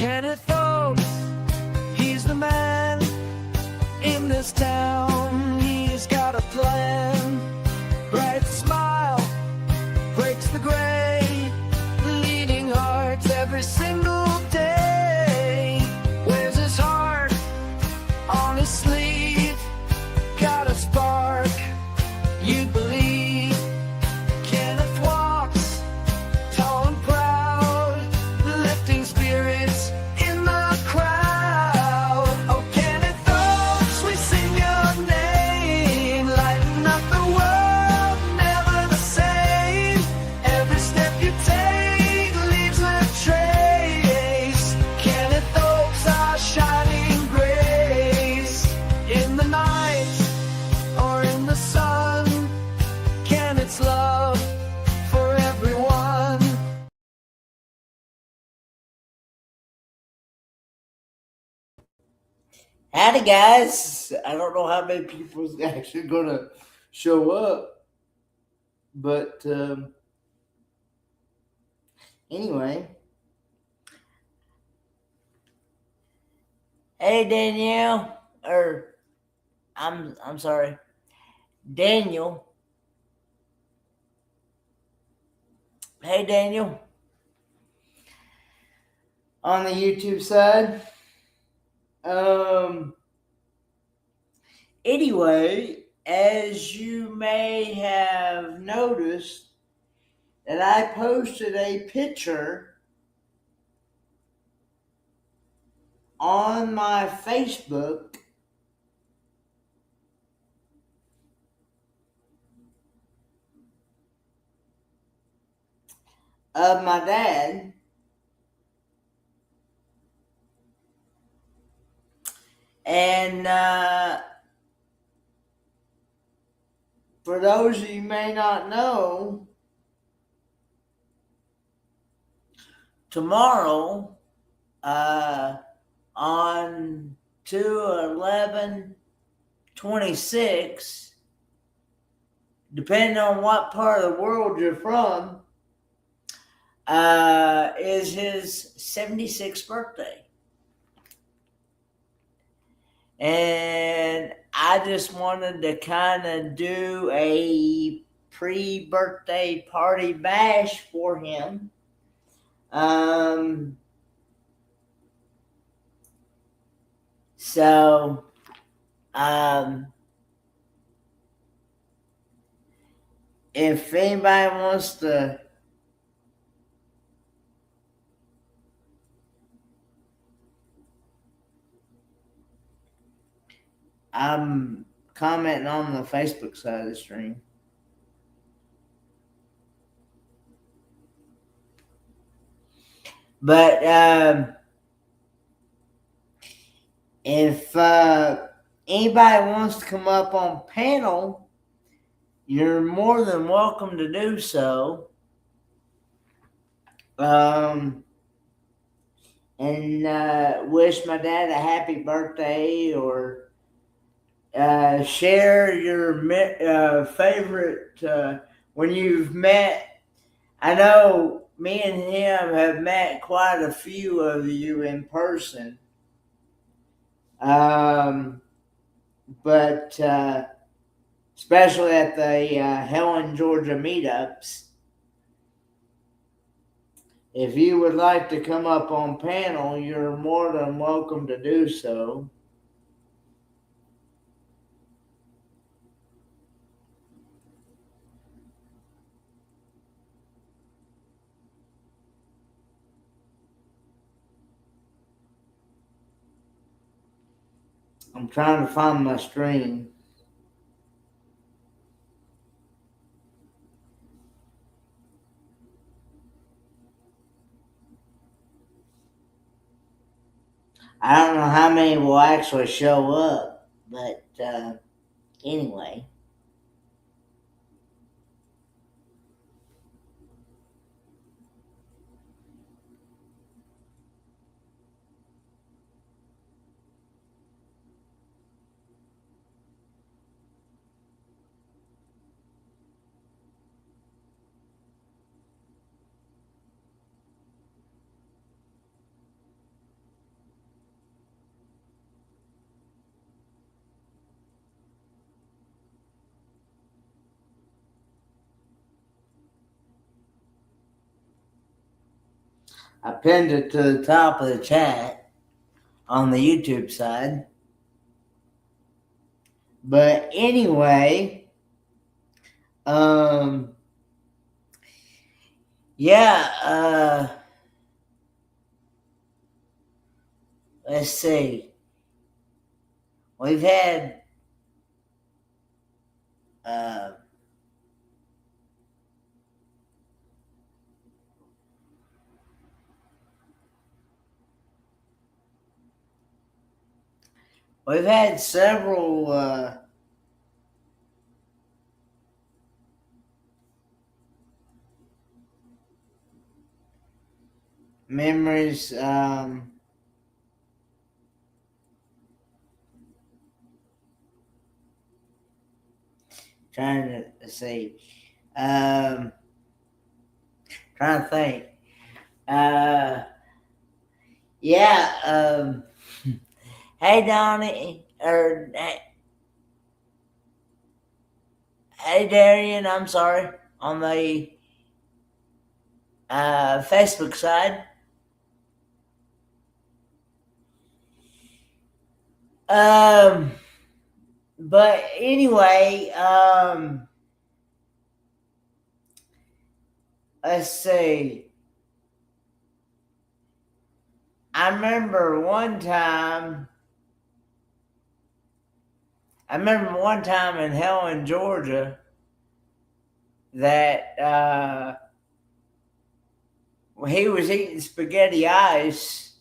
Kenneth Oaks, he's the man in this town. He's got a plan. Bright smile breaks the gray, leading hearts every single day. Wears his heart on his sleeve, got a spark you'd believe. Kenneth walks tall and proud, lifting spirits in the crowd. Oh, Kenneth Oaks, we sing your name, lighten up the world, never the same. Every step you take leaves a trace. Kenneth Oaks, our shining grace. In the night or in the sun, Kenneth's love for everyone. Howdy, guys. I don't know how many people's actually going to show up, but anyway. Hey, Danielle, or I'm sorry, Daniel. Hey, Daniel, on the YouTube side. Anyway, as you may have noticed, that I posted a picture on my Facebook of my dad. And for those of you who may not know, tomorrow on 2/11/26, depending on what part of the world you're from, is his 76th birthday. And I just wanted to kind of do a pre-birthday party bash for him. So, if anybody wants to I'm commenting on the Facebook side of the stream. But if anybody wants to come up on panel, you're more than welcome to do so. And wish my dad a happy birthday, or share your favorite when you've met. I know me and him have met quite a few of you in person, but especially at the Helen, Georgia meetups. If you would like to come up on panel, you're more than welcome to do so. I'm trying to find my stream. I don't know how many will actually show up, but anyway. I pinned it to the top of the chat on the YouTube side. But anyway, yeah, let's see. We've had uh, several memories. Trying to see. Trying to think. Yeah. Hey, Donnie, or hey, Darian. I'm sorry, on the Facebook side. Um, but anyway, let's see. I remember one time. In Helen, Georgia, that he was eating spaghetti ice,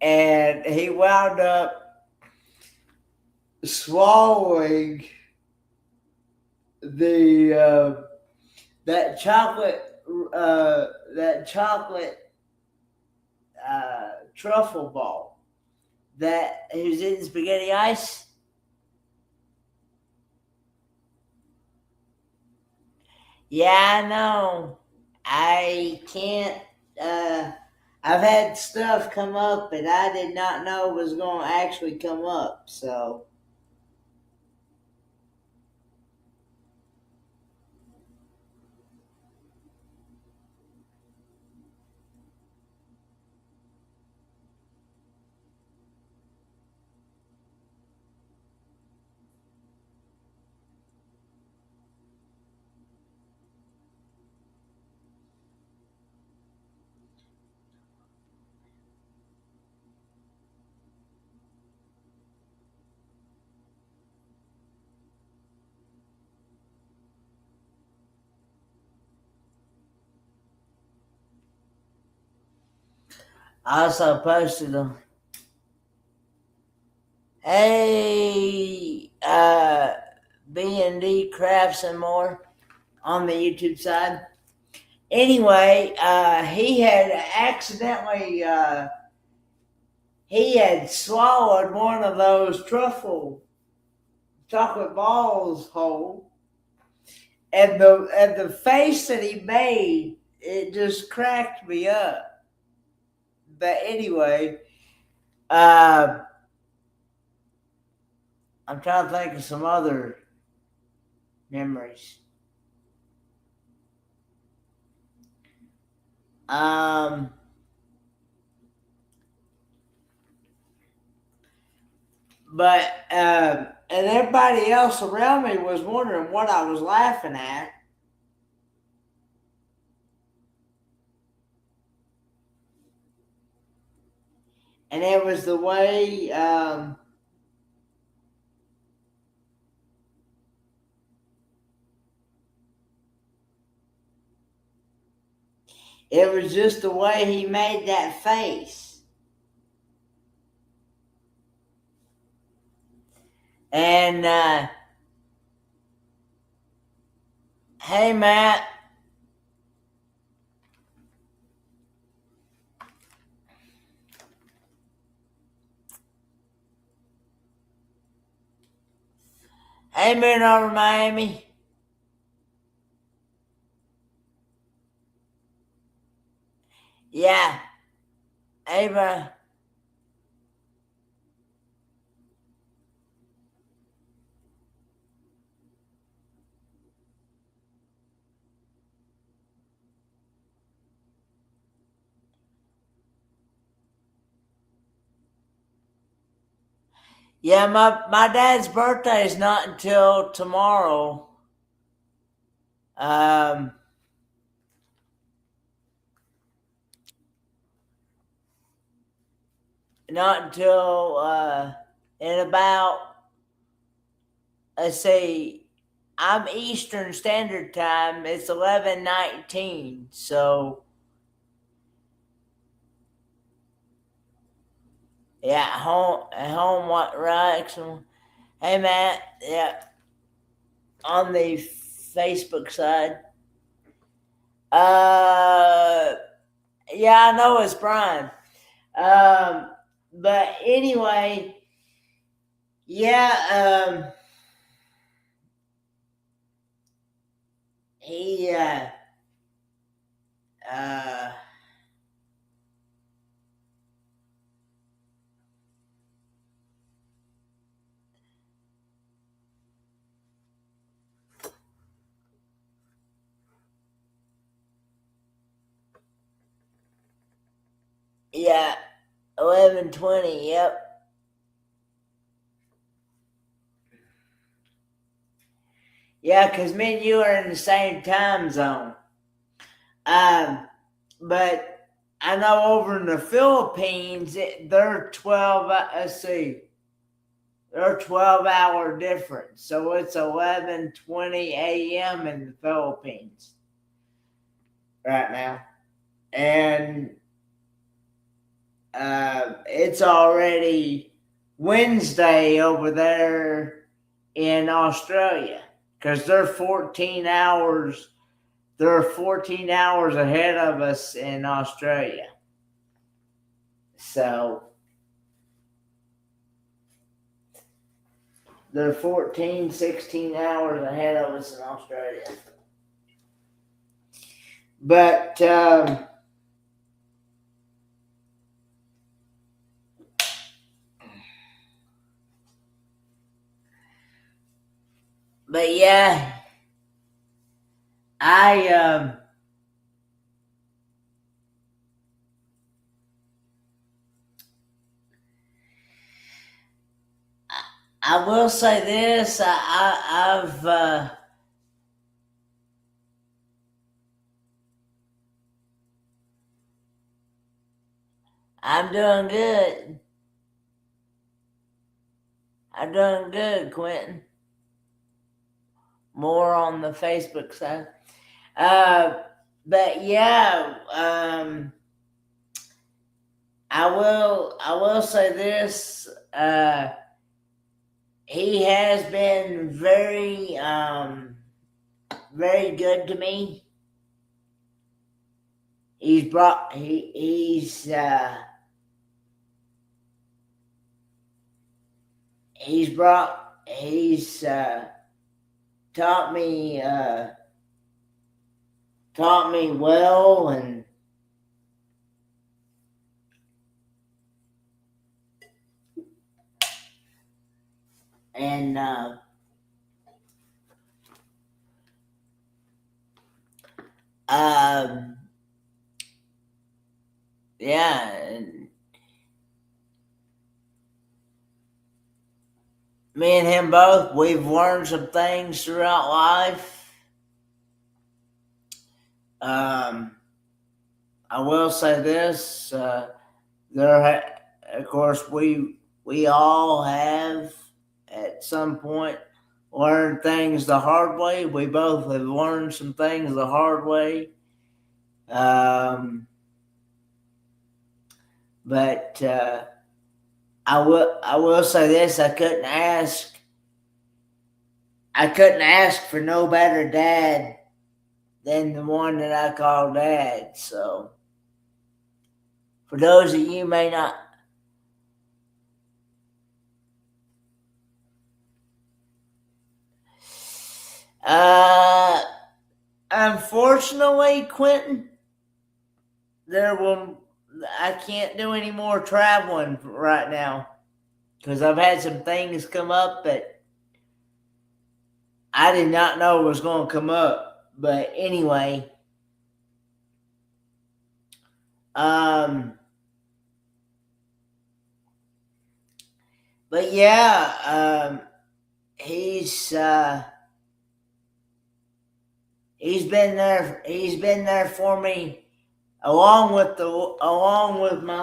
and he wound up swallowing the that chocolate truffle ball that he was eating spaghetti ice. Yeah, I know. I can't. I've had stuff come up that I did not know was going to actually come up. So, I also posted them. Hey, B&D Crafts and More on the YouTube side. Anyway, he had accidentally he had swallowed one of those truffle chocolate balls whole, and the face that he made, it just cracked me up. But anyway, I'm trying to think of some other memories. But and everybody else around me was wondering what I was laughing at. And it was the way it was just the way he made that face. And hey, Matt. Hey, man, over Miami. Yeah. Hey, man. Yeah, my dad's birthday is not until tomorrow. Um, Not until in about, let's see, I'm Eastern Standard Time. It's 11:19. So yeah, at home. What right? So, hey Matt, yeah, on the Facebook side. Uh, yeah, I know it's Brian. Um, but anyway, yeah, he uh yeah, 11:20. Yep. Yeah, because me and you are in the same time zone. Um, but I know over in the Philippines, they're 12. Let's see, they're 12-hour difference, so it's 11:20 a.m. in the Philippines right now, and it's already Wednesday over there in Australia because they're 14 hours. They're 14 hours ahead of us in Australia. So they're 14, 16 hours ahead of us in Australia. But yeah, I I will say this. I've I'm doing good. I'm doing good, Quentin. More on the Facebook side. Uh, but yeah, I will say this. He has been very good to me. He's brought he's taught me well, and um yeah, and me and him both, we've learned some things throughout life. um I will say this, of course, we all have at some point learned things the hard way. We both have learned some things the hard way. But I will say this: I couldn't ask for no better dad than the one that I call dad. So, for those of you may not, uh, unfortunately, Quentin, there will I can't do any more traveling right now because I've had some things come up that I did not know was going to come up. But anyway, um, but yeah, he's been there. He's been there for me, along with my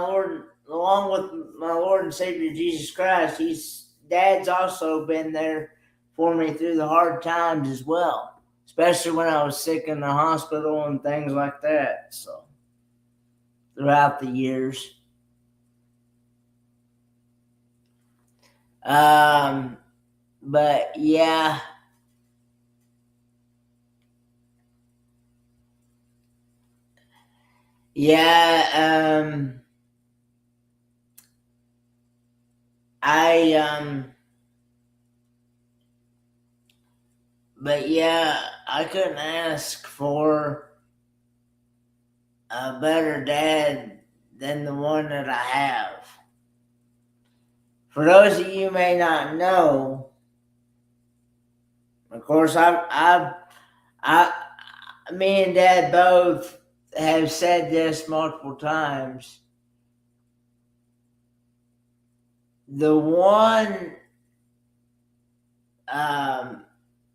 Lord and Savior Jesus Christ. Dad's also been there for me through the hard times as well, especially when I was sick in the hospital and things like that. So throughout the years, but yeah. Yeah, I but yeah, I couldn't ask for a better dad than the one that I have. For those of you who may not know, of course, I, me and Dad both have said this multiple times. The one,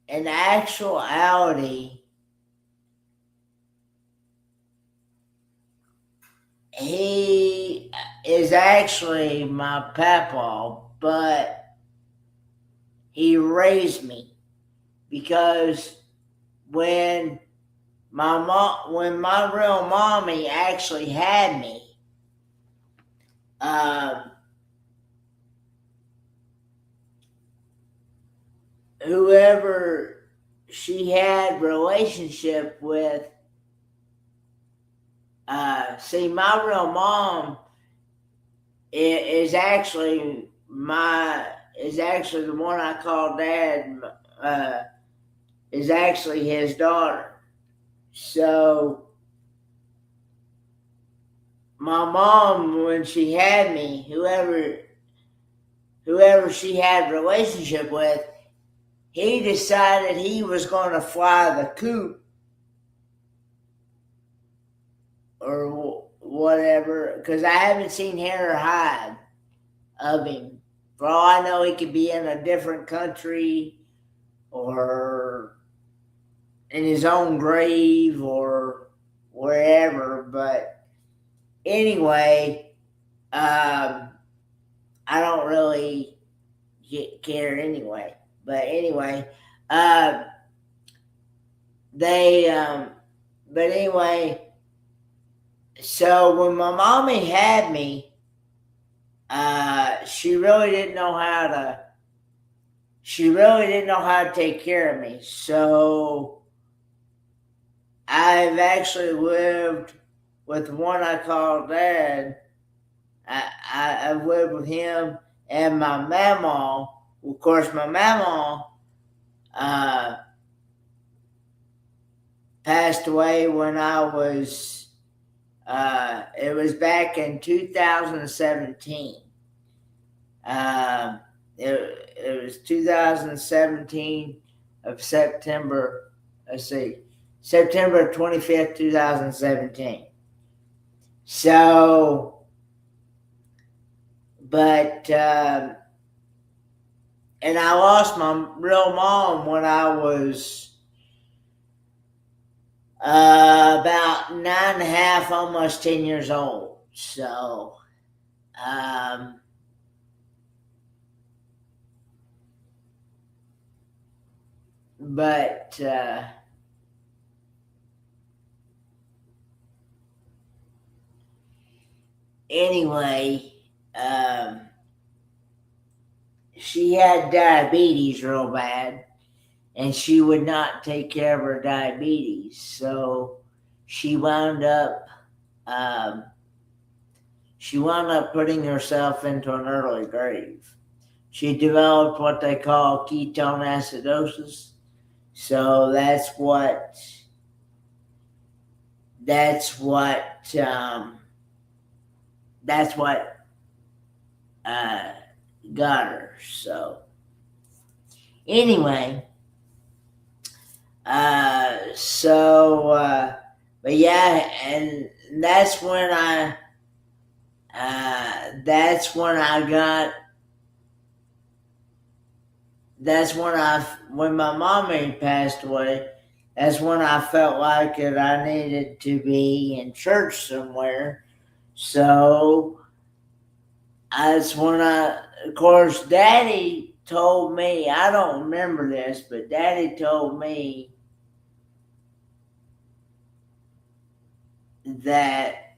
in actuality, he is actually my Papaw, but he raised me because when when my real mommy actually had me, whoever she had relationship with, see, my real mom is actually the one I call Dad, is actually his daughter. So my mom, when she had me, whoever she had relationship with, he decided he was going to fly the coop or whatever, because I haven't seen hair or hide of him. For all I know, he could be in a different country or in his own grave or wherever. But anyway, I don't really care anyway. But anyway, but anyway, so when my mommy had me, she really didn't know how to take care of me. So I've actually lived with one I call Dad. I've lived with him and my mama. Of course, my mama passed away when I was, it was back in 2017. It was 2017 of September, September 25th, 2017. So, but, and I lost my real mom when I was about 9.5, almost 10 years old. So, but anyway, she had diabetes real bad, and she would not take care of her diabetes. So she wound up putting herself into an early grave. She developed what they call ketone acidosis. So that's what got her. So anyway, but yeah, and that's when I got that's when my mommy passed away, that's when I felt like that I needed to be in church somewhere. So that's when of course, Daddy told me, I don't remember this, but Daddy told me that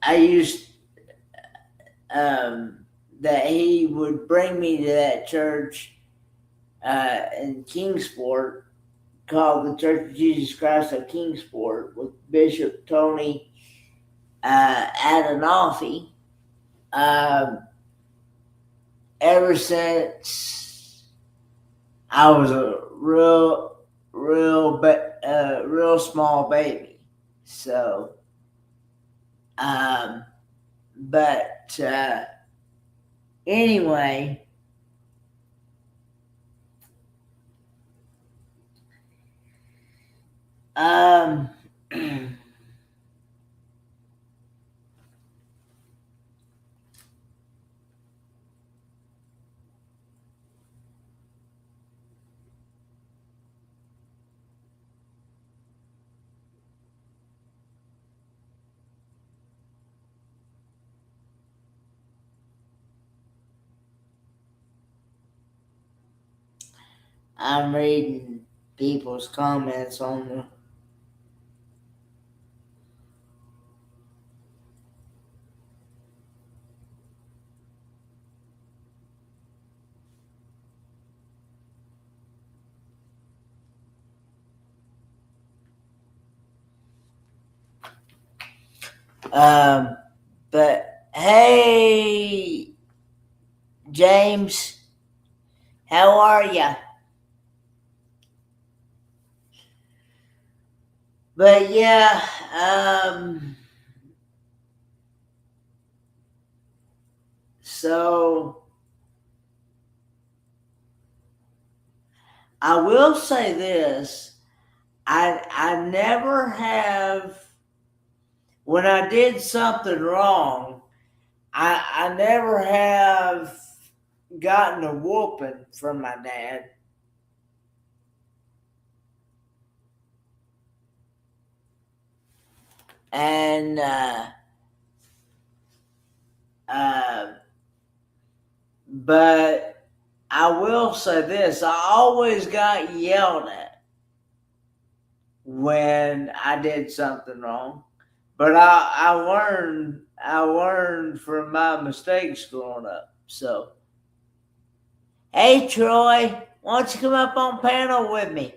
I used, that he would bring me to that church in Kingsport called the Church of Jesus Christ of Kingsport with Bishop Tony Adenofi. Um, Ever since I was a real small baby. So, um, but anyway, um, I'm reading people's comments on the. But hey, James, how are ya? But yeah, so I will say this: I never have, when I did something wrong, I never have gotten a whooping from my dad. And uh, but I will say this: I always got yelled at when I did something wrong. But I learned from my mistakes growing up. So, hey Troy, why don't you come up on panel with me?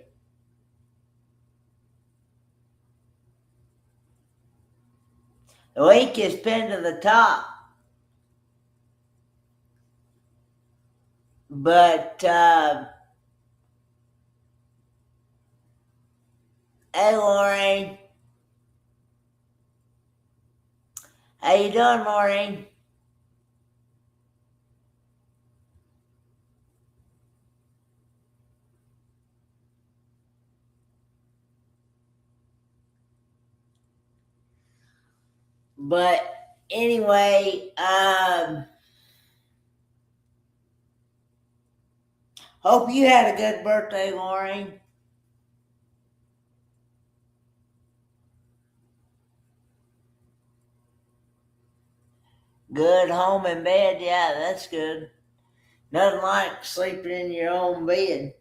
The link is pinned to the top. But hey Lorraine, how you doing, Lorraine? But anyway, hope you had a good birthday, Lorraine. Good home and bed, yeah, that's good. Nothing like sleeping in your own bed.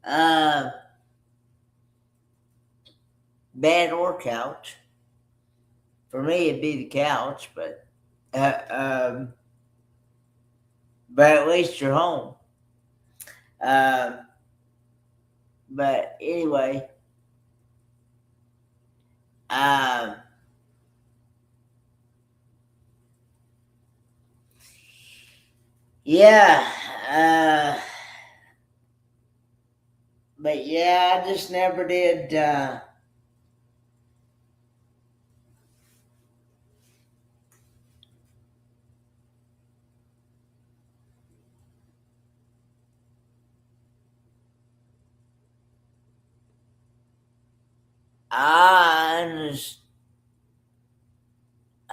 Uh, Bed or couch. For me, it'd be the couch, uh, um, but at least you're home. Uh, but anyway, um, yeah, but yeah, I just never did.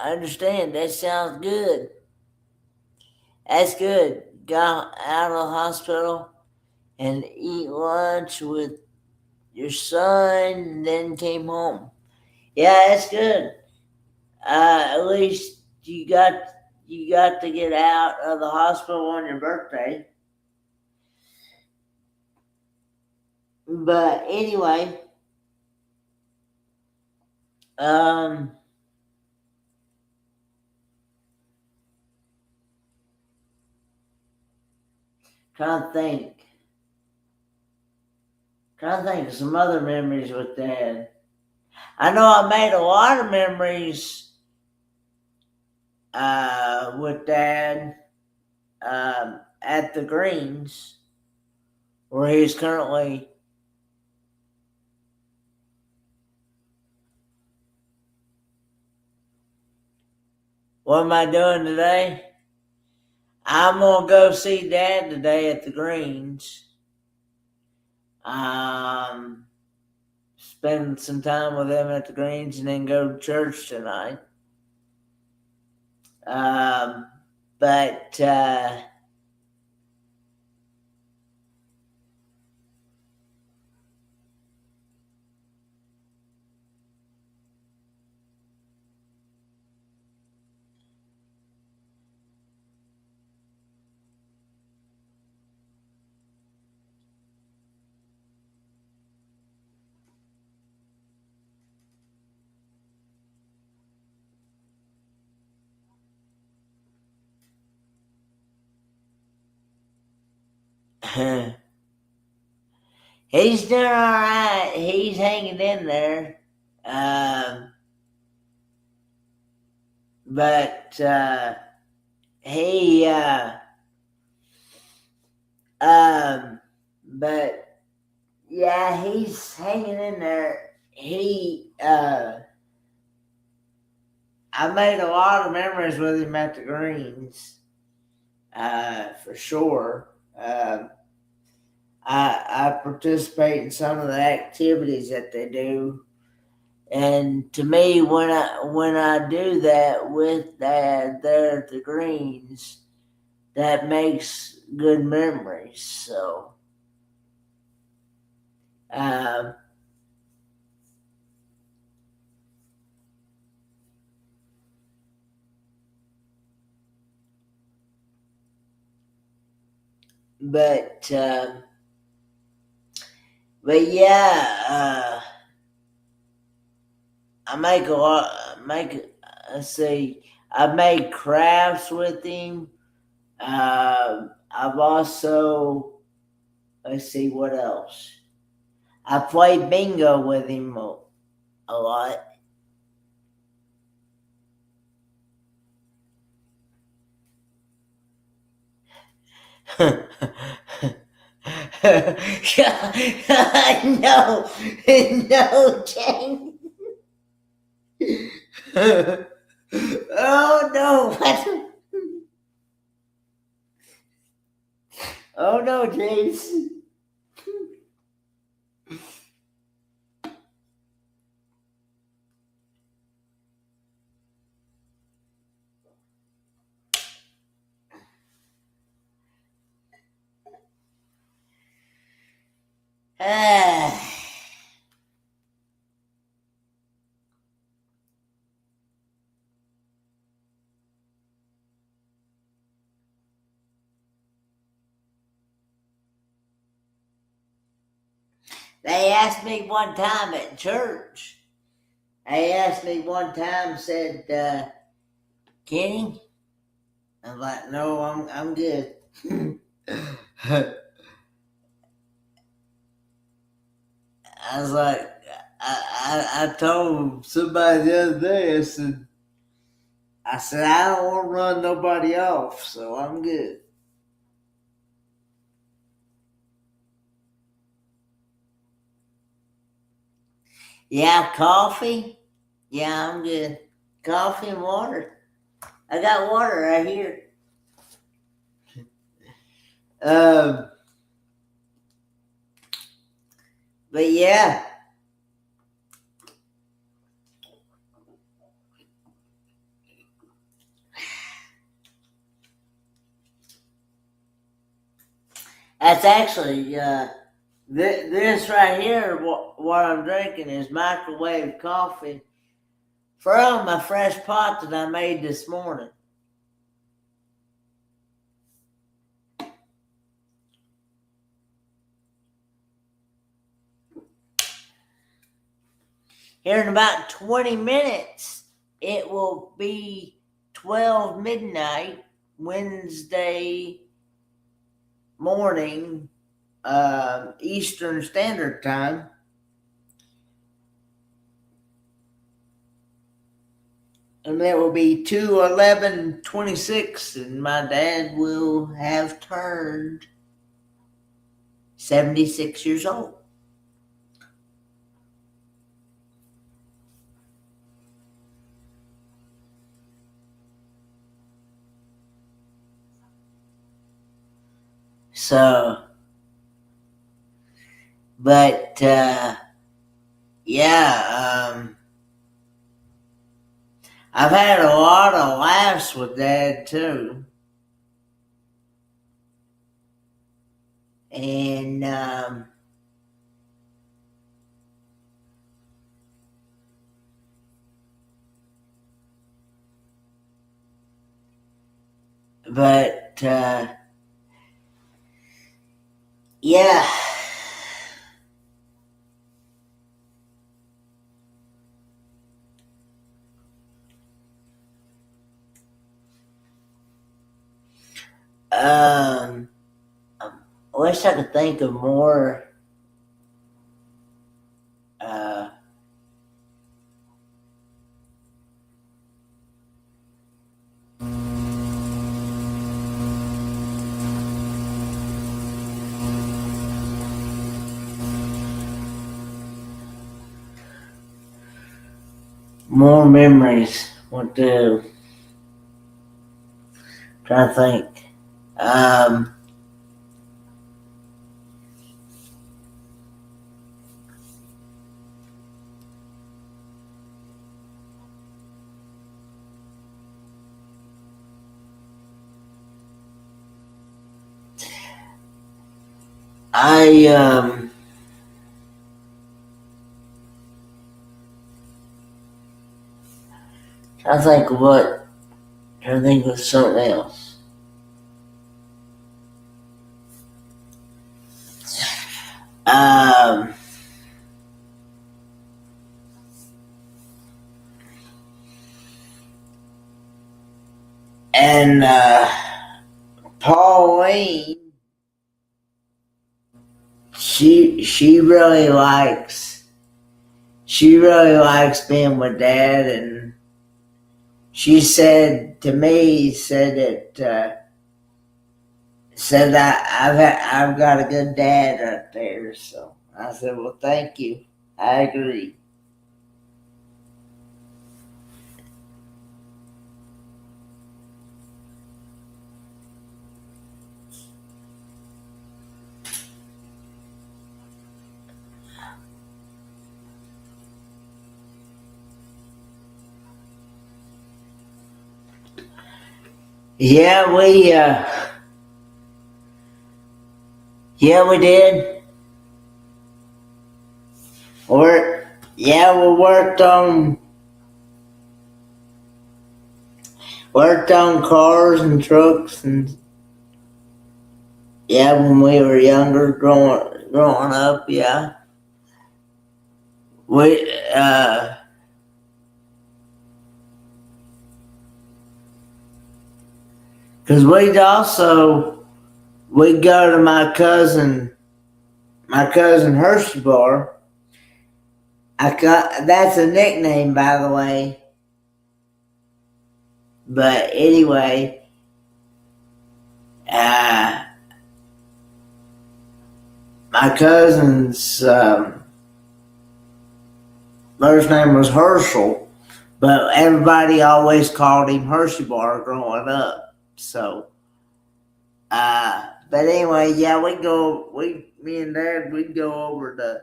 I I understand. That sounds good. That's good. Got out of the hospital and eat lunch with your son, and then came home. Yeah, that's good. At least you got to get out of the hospital on your birthday. But anyway, um, trying to think. Trying to think of some other memories with Dad. I know I made a lot of memories with Dad at the Greens, where he's currently. What am I doing today? I'm gonna go see Dad today at the Greens. Spend some time with him at the Greens and then go to church tonight. But he's doing all right. He's hanging in there. Um, but he but yeah, he's hanging in there. I made a lot of memories with him at the Greens, for sure. I participate in some of the activities that they do, and to me, when I do that with Dad there at the Greens, that makes good memories. So, um, but yeah, I make a lot. Let's see. I've made crafts with him. I've also, let's see, what else. I played bingo with him a lot. No, no, Jane. Oh no! Oh no, James. They asked me one time at church. They asked me one time, said, Kenny? I'm like, no, I'm good. I was like, I told somebody the other day, I said, I don't want to run nobody off, so I'm good. Yeah, coffee? Yeah, I'm good. Coffee and water. I got water right here. Um, but yeah. That's actually this right here. What I'm drinking is microwave coffee from a fresh pot that I made this morning. Here in about 20 minutes, it will be 12 midnight, Wednesday morning, Eastern Standard Time. And it will be 2/11/26, and my dad will have turned 76 years old. So, but yeah, I've had a lot of laughs with Dad too, and but yeah. I wish I could think of more uh, more memories. What to try to think. Um, I try to think of what. Try to think of something else. Um, and Pauline, she really likes being with Dad, and she said to me, said I've got a good dad right there. So I said, well, thank you. I agree. Yeah, we did. Or yeah, we worked on cars and trucks, and yeah, when we were younger, growing up, yeah, we because we'd go to my cousin Hershey bar. That's a nickname, by the way. But anyway, my cousin's first name was Herschel, but everybody always called him Hershey bar growing up. So, but anyway, yeah, me and Dad, we'd go over to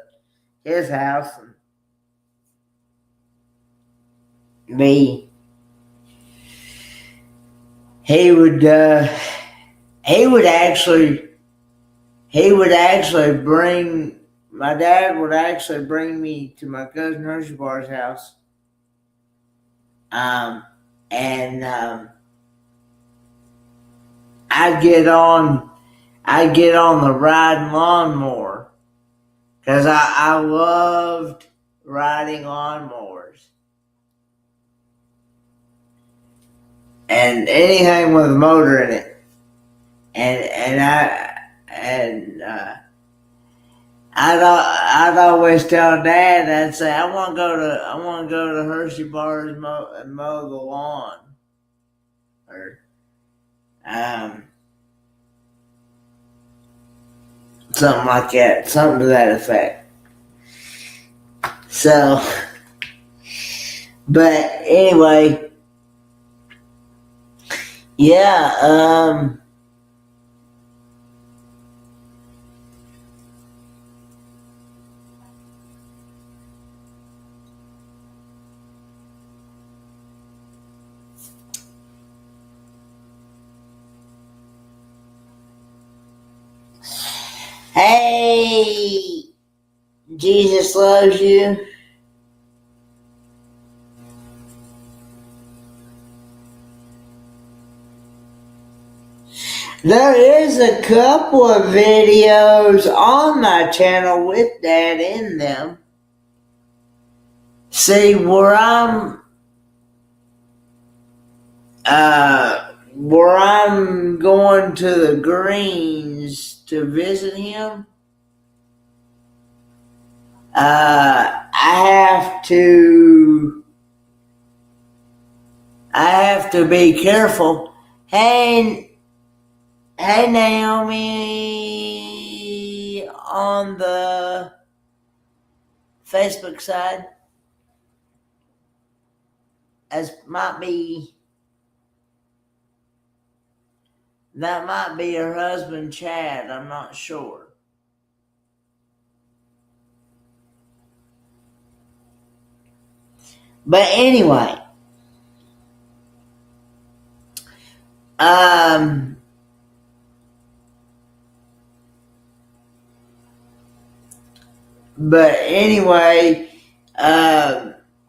his house and he would actually he would actually bring, my dad would actually bring me to my cousin Hershey Bar's house. And I'd get on the riding lawnmower because I loved riding lawnmowers and anything with a motor in it. I'd always tell Dad, I'd say, I want to go to Hershey Bars and mow the lawn, or something like that, something to that effect. So, but anyway, yeah. Hey, Jesus loves you. There is a couple of videos on my channel with that in them. See, where I'm going to the Greens to visit him, I have to be careful. Hey Naomi on the Facebook side, that might be her husband Chad, I'm not sure. But anyway,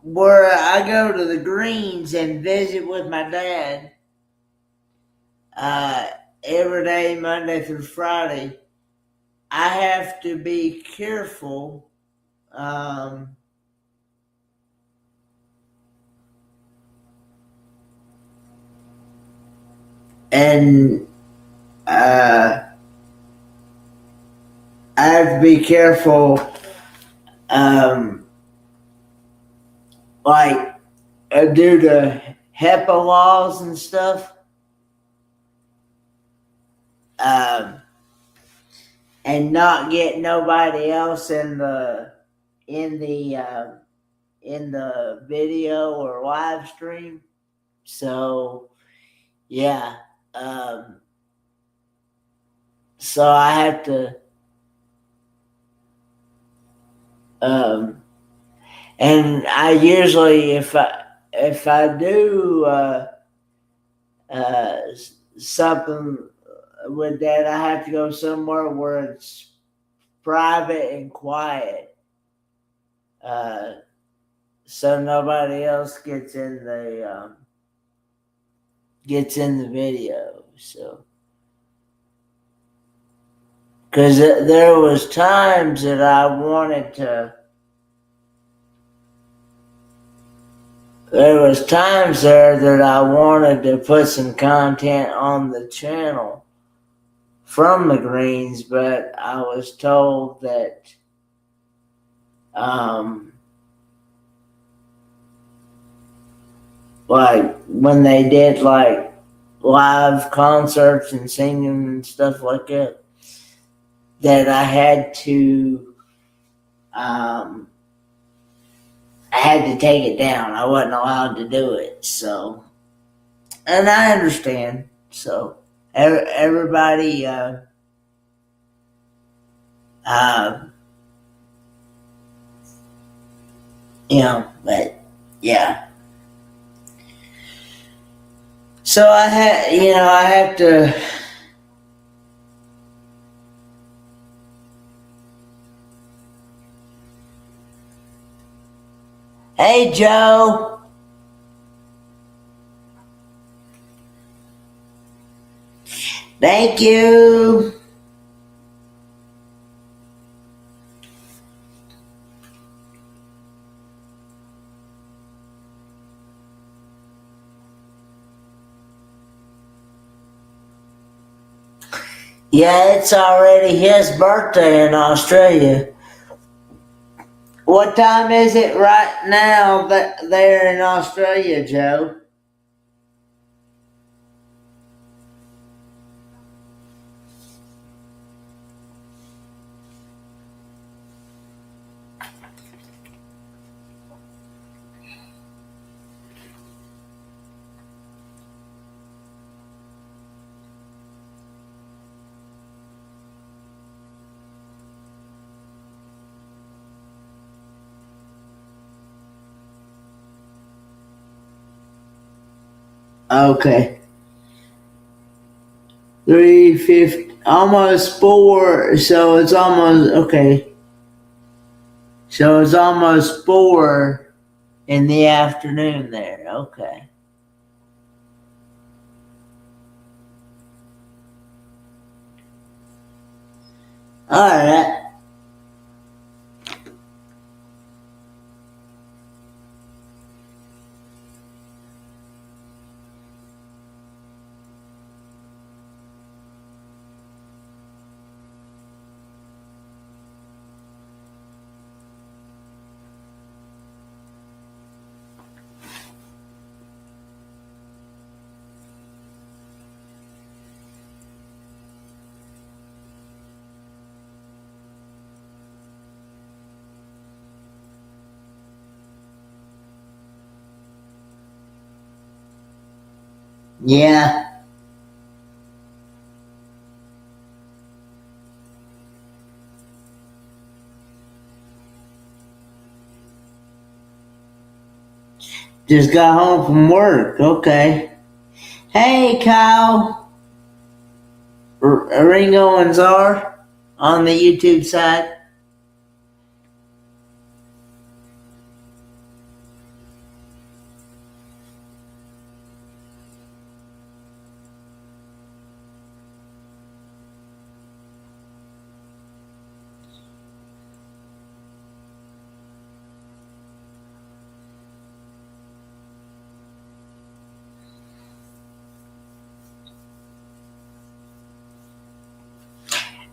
where I go to the Greens and visit with my dad every day, Monday through Friday, I have to be careful and I have to be careful, due to HEPA laws and stuff, and not get nobody else in the video or live stream. So yeah, so I have to, and I usually, if I do something with that, I have to go somewhere where it's private and quiet, so nobody else gets in the video. So, because there was times that I wanted to. There was times there that I wanted to put some content on the channel from the Greens, but I was told that when they did like live concerts and singing and stuff like that, that I had to take it down. I wasn't allowed to do it. So, and I understand. So everybody, but yeah. So I have to Hey, Joe. Thank you. Yeah, it's already his birthday in Australia. What time is it right now there in Australia, Joe? Okay. 3:50, almost 4, so it's almost, okay. So it's almost 4 in the afternoon there, okay. Alright. Yeah. Just got home from work, okay. Hey, Kyle. Ringo and Czar on the YouTube side.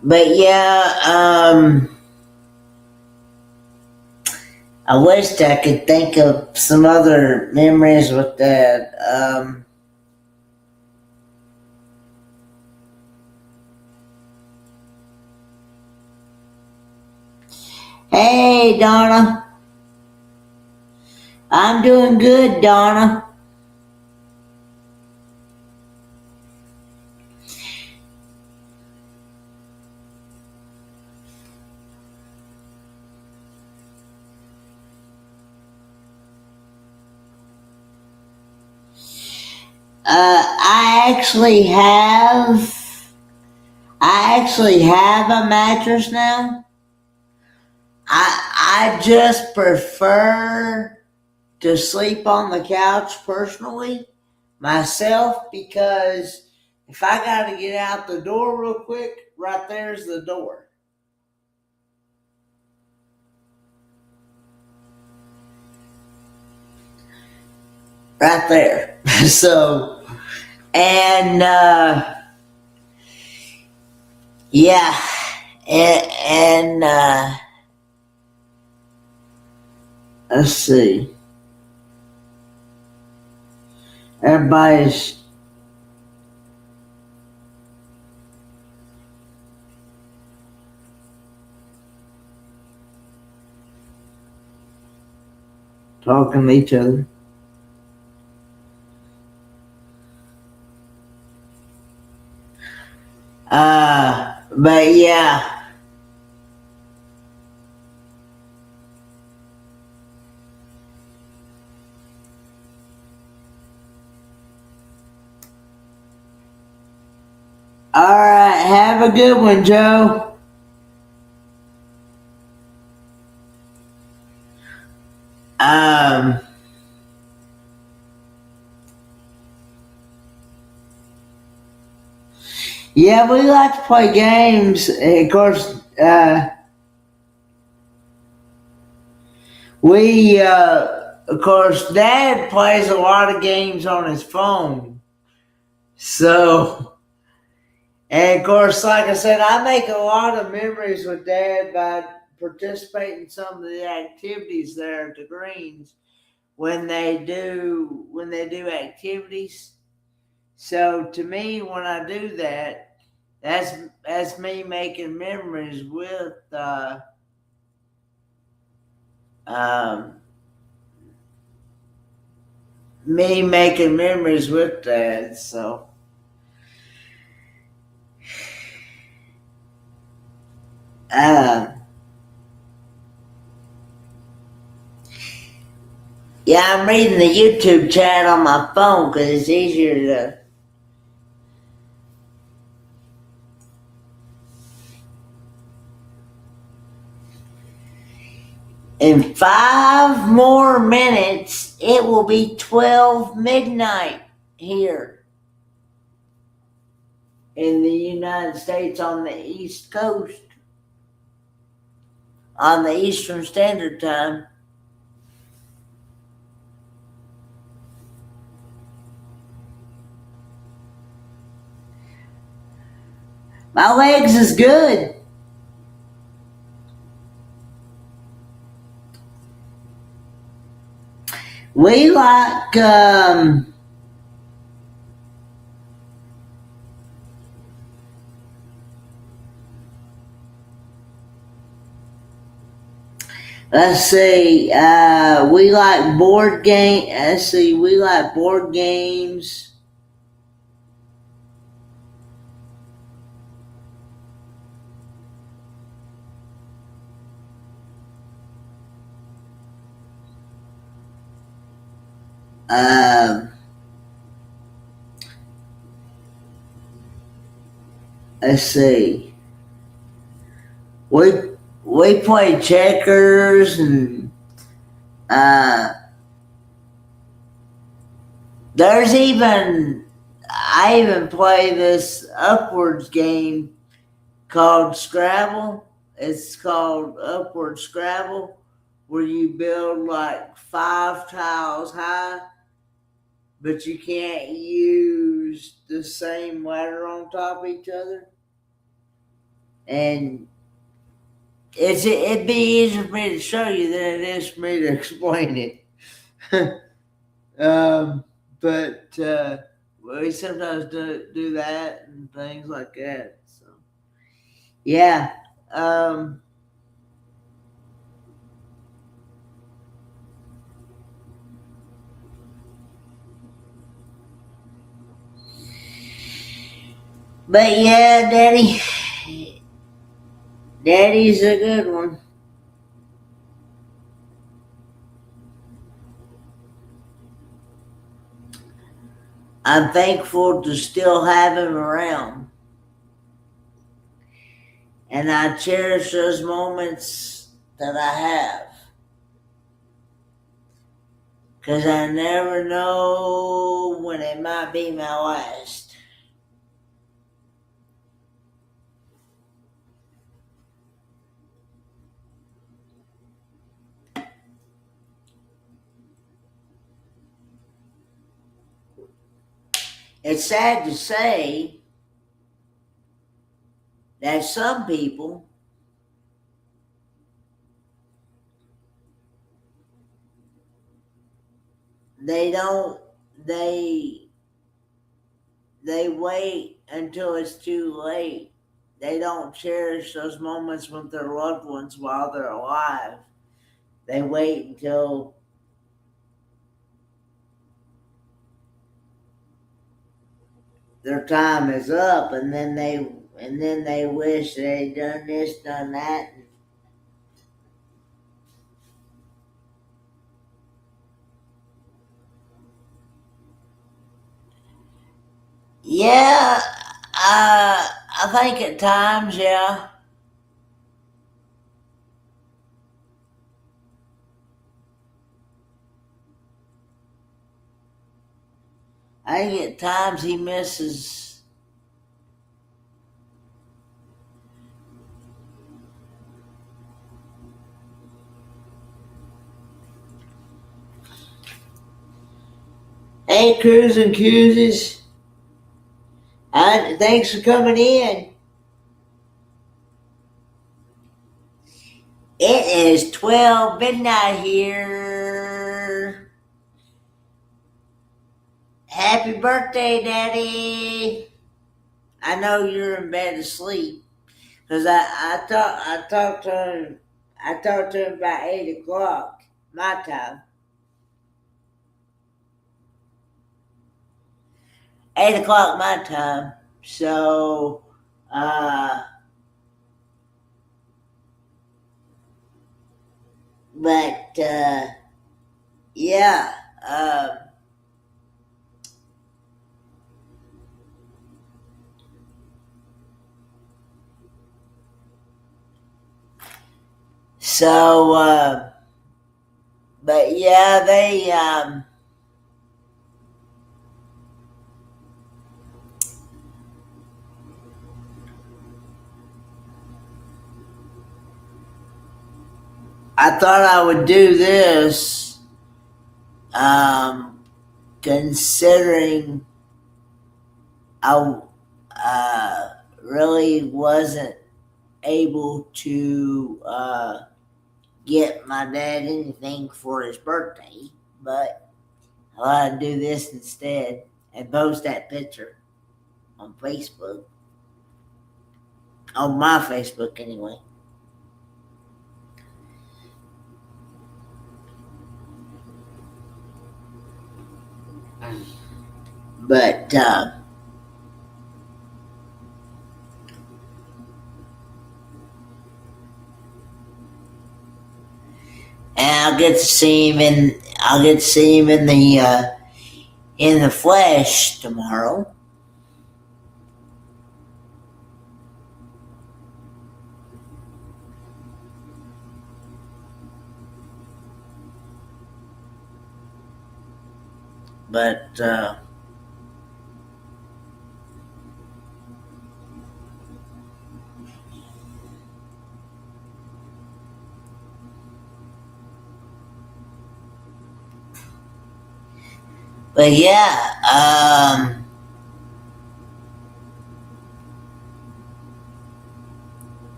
But yeah, I wished I could think of some other memories with that. Hey, Donna. I'm doing good, Donna. I actually have a mattress now. I just prefer to sleep on the couch personally myself, because if I gotta get out the door real quick, right there's the door. Right there. So, and yeah, and let's see. Everybody's talking to each other. But yeah. All right, have a good one, Joe. Um, yeah, we like to play games. Of course, of course, Dad plays a lot of games on his phone. So, and of course, like I said, I make a lot of memories with Dad by participating in some of the activities there at the Greens when they do activities. So to me, when I do that, that's me making memories with um, me making memories with Dad. So uh, yeah, I'm reading the YouTube chat on my phone because it's easier to. In 5 more minutes, it will be 12 midnight here in the United States on the East Coast, on the Eastern Standard Time. My legs is good. We like, let's see, we like board game. Let's see, we like board games. Um, let's see, we we play checkers and uh, there's even I even play this upwards game called Scrabble. It's called Upward Scrabble, where you build like 5 tiles high, but you can't use the same ladder on top of each other. And it'd be easier for me to show you than it is for me to explain it. But we sometimes do that and things like that. So yeah. Um, but yeah, Daddy's a good one. I'm thankful to still have him around. And I cherish those moments that I have. Because I never know when it might be my last. It's sad to say that some people, they don't, they, they wait until it's too late. They don't cherish those moments with their loved ones while they're alive. They wait until their time is up, and then they wish they'd done this, done that. Yeah, I think at times, yeah. I think at times he misses. Hey, Cruz and Cruises. Thanks for coming in. It is 12 midnight here. Happy birthday, Daddy. I know you're in bed asleep. Because I talked to him. I talked to him about 8 o'clock my time. 8 o'clock my time. So, but yeah. So, but yeah, they. I thought I would do this, considering I really wasn't able to get my dad anything for his birthday, but I thought I'd do this instead and post that picture on Facebook, on my Facebook anyway. But and I'll get to see him in the flesh tomorrow. But yeah,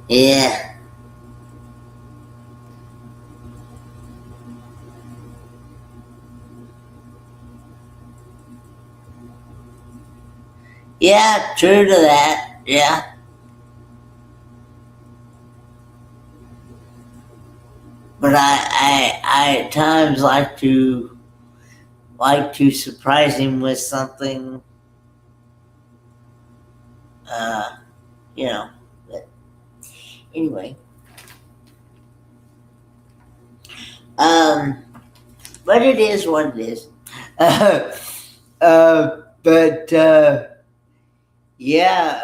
yeah. Yeah, true to that. Yeah. But I at times like to surprise him with something, uh, you know. But anyway, um, but it is what it is. But yeah,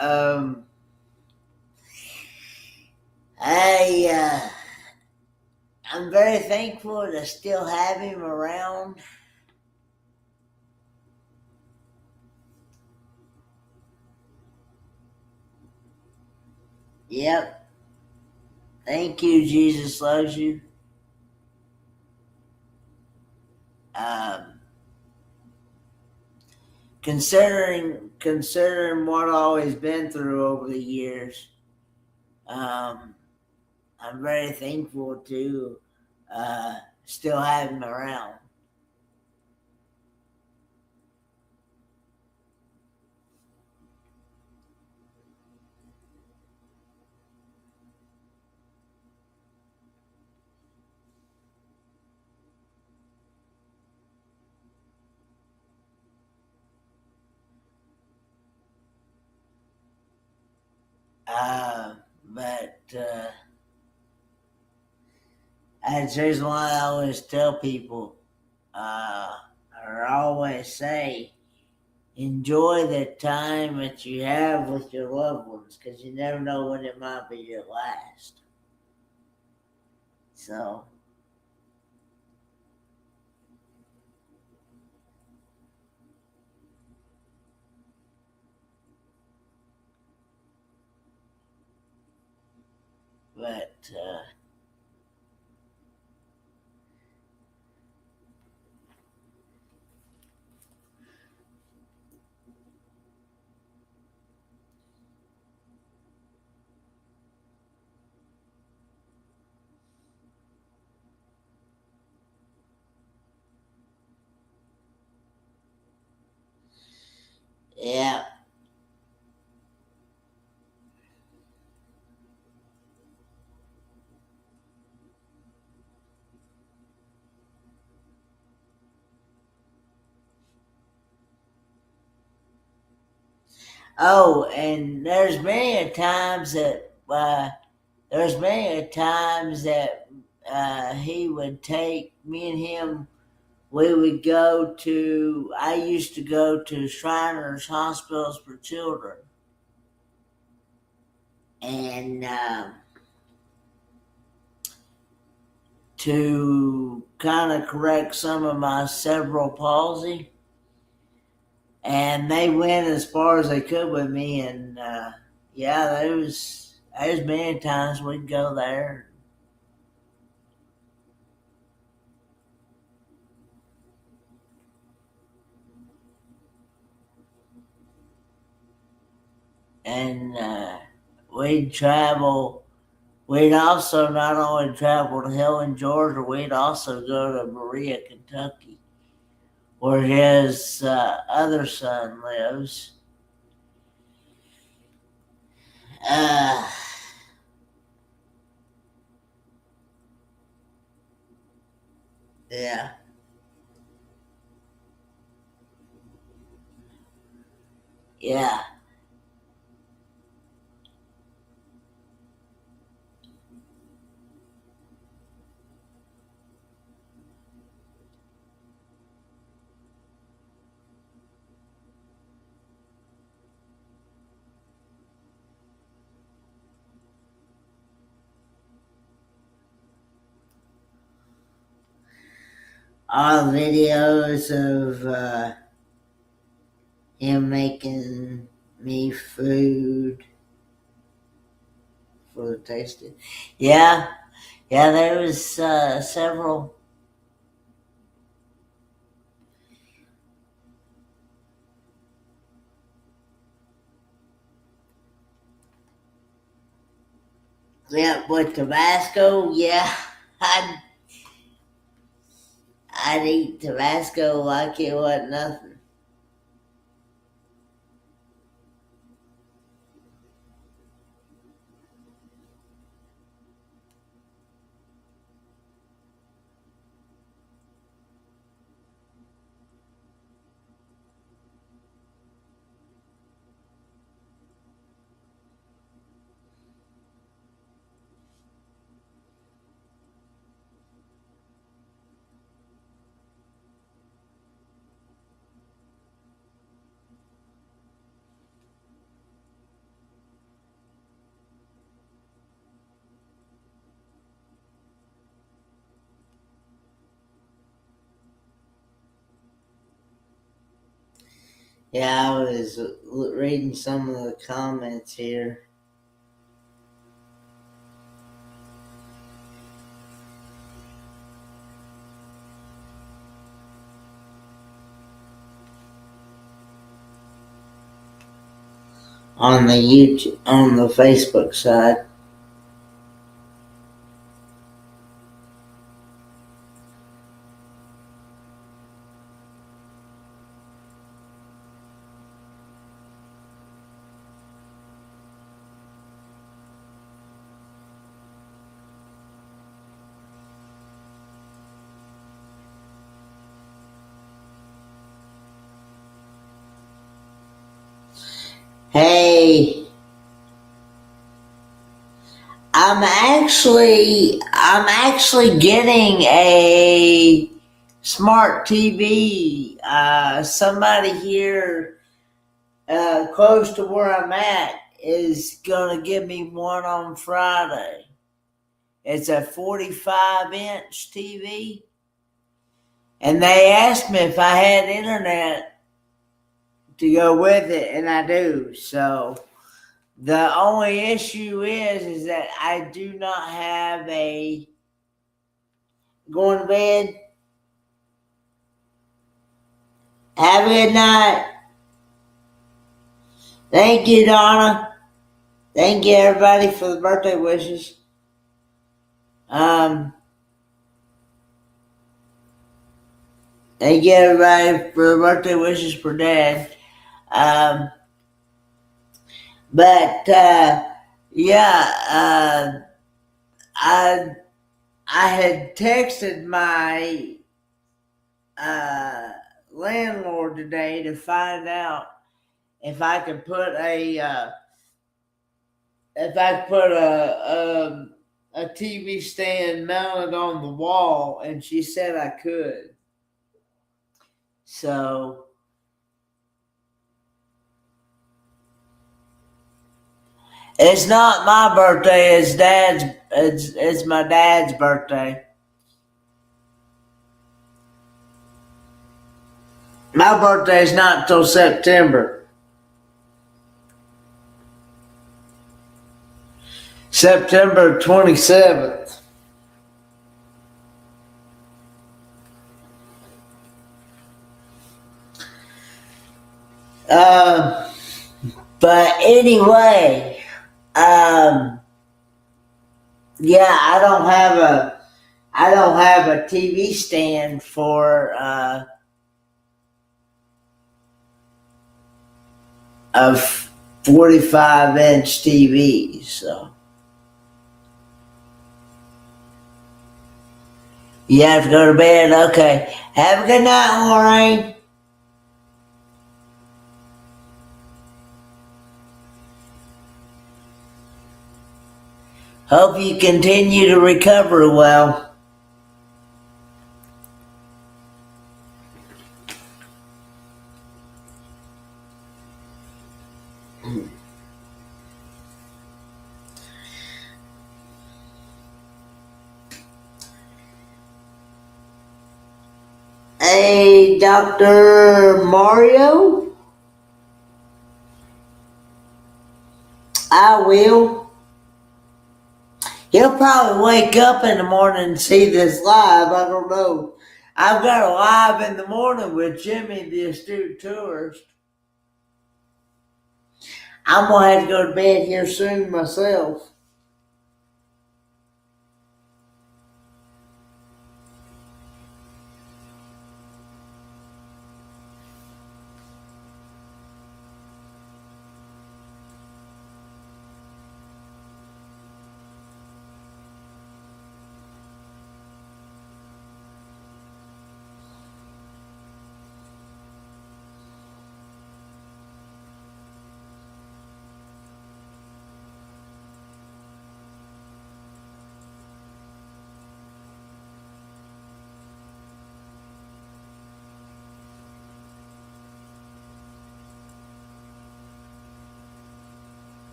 I I'm very thankful to still have him around. Yep. Thank you. Jesus loves you. Um, considering what I've always been through over the years, um, I'm very thankful to still have him around. But that's the reason why I always tell people, or always say, enjoy the time that you have with your loved ones, because you never know when it might be your last. So, But yeah. Oh, and there's many a times that he would take me and him. We would go to. I used to go to Shriners Hospitals for Children, and to kind of correct some of my cerebral palsy. And they went as far as they could with me, and yeah, there's many times we'd go there. And we'd travel. We'd also not only travel to Helen, Georgia, we'd also go to Berea, Kentucky, where his other son lives. Uh, yeah, yeah. All videos of him making me food for the tasting. Yeah, yeah. There was several. Yeah, with Tabasco. Yeah, I'd I'd eat Tabasco like it wasn't nothing. Yeah, I was reading some of the comments here. On the YouTube, on the Facebook side. Hey, I'm actually getting a smart TV. Somebody here close to where I'm at is gonna give me one on Friday. It's a 45-inch TV, and they asked me if I had internet to go with it, and I do. So The only issue is that I do not have a going to bed. Have a good night. Thank you, Donna. Thank you, everybody, for the birthday wishes. Thank you, everybody, for the birthday wishes for Dad. But yeah, I had texted my landlord today to find out if I could put a TV stand mounted on the wall, and she said I could. So it's not my birthday, it's Dad's. It's my dad's birthday. My birthday is not until September. September 27th. But anyway, yeah, I don't have a TV stand for a 45-inch TV. So you have to go to bed. Okay. Have a good night, Lorraine. Hope you continue to recover well. Hey, Dr. Mario? I will. He'll probably wake up in the morning and see this live. I don't know. I've got a live in the morning with Jimmy, the astute tourist. I'm going to have to go to bed here soon myself.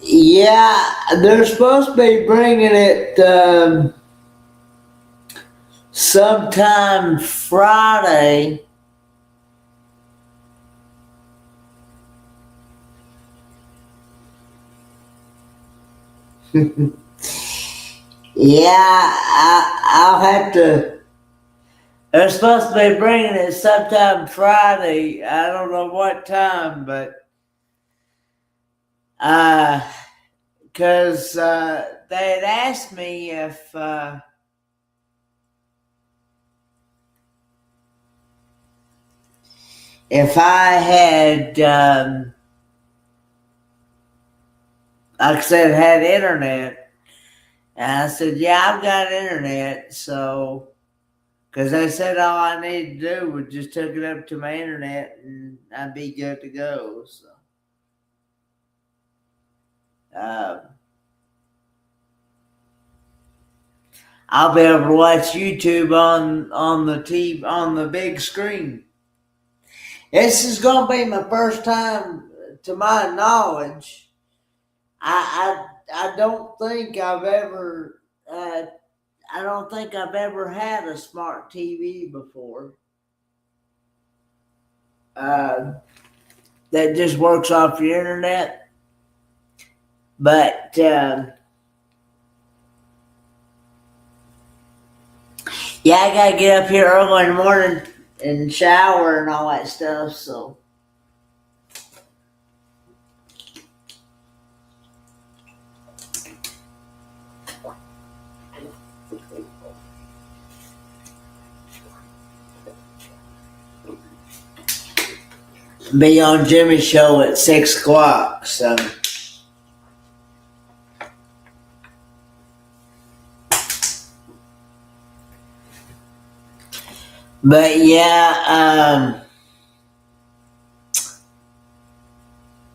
Yeah, they're supposed to be bringing it sometime Friday. Yeah, I'll have to. They're supposed to be bringing it sometime Friday. I don't know what time, but because they had asked me if I had, like I said, had internet, and I said, "Yeah, I've got internet." So, because they said all I needed to do was just hook it up to my internet, and I'd be good to go. So. I'll be able to watch YouTube on the TV on the big screen. This is going to be my first time, to my knowledge. I don't think I've ever I don't think I've ever had a smart TV before. That just works off the internet. But yeah, I gotta get up here early in the morning and shower and all that stuff. So be on Jimmy's show at 6 o'clock. So. But yeah,